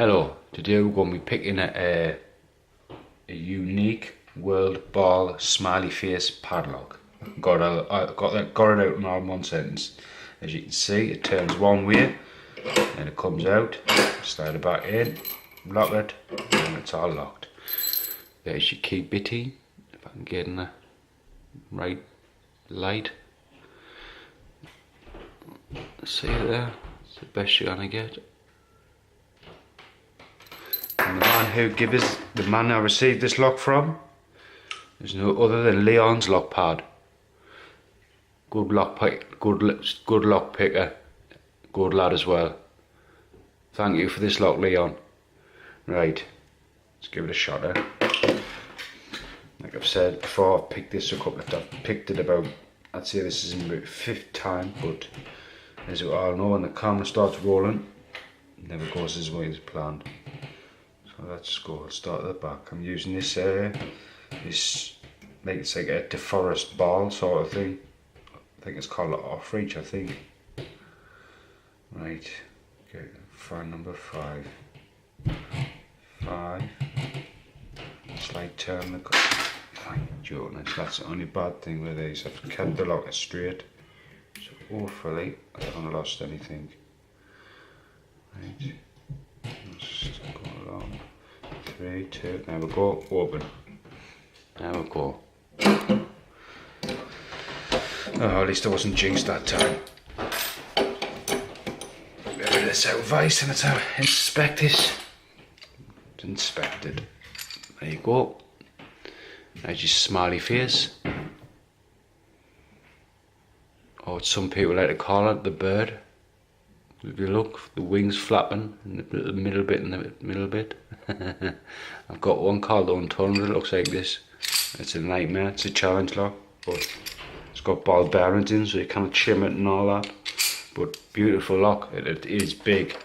Hello, today we're going to be picking a unique world ball smiley face padlock. Got it out in all one sentence. As you can see, it turns one way and it comes out, slide it back in, lock it, and it's all locked. There's your key bitty, if I can get in the right light. See it there, it's the best you're gonna get. And the man I received this lock from is no other than Leon's lock pad. Good lock picker, good lad as well. Thank you for this lock, Leon. Right, let's give it a shot there. Like I've said before, I've picked this a couple of times. I've picked it about, I'd say this is my 5th time, but as you all know, when the camera starts rolling, it never goes as well as planned. So let's go, I'll start at the back. I'm using this it's like a DeForest ball sort of thing. I think it's called off reach, I think. Right, okay, fan number 5. 5. Slight turn the journals. That's the only bad thing with these. I've kept the lock straight. So hopefully I haven't lost anything. Right. Let's go along. 3, 2, there we go, open. There we go. Oh, at least I wasn't jinxed that time. Get rid of this out of vice and it's how inspect this. It's inspected. There you go. There's your smiley face. Or some people like to call it the bird. If you look, the wings flapping in the middle bit and the middle bit. I've got one called Unturned that looks like this. It's a nightmare, it's a challenge lock, but it's got ball bearings in so you can't shim it and all that. But beautiful lock, it is big.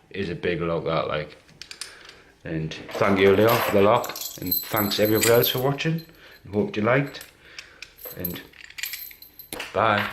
It is a big lock that like. And thank you Leo for the lock, and thanks everybody else for watching. I hope you liked, and bye.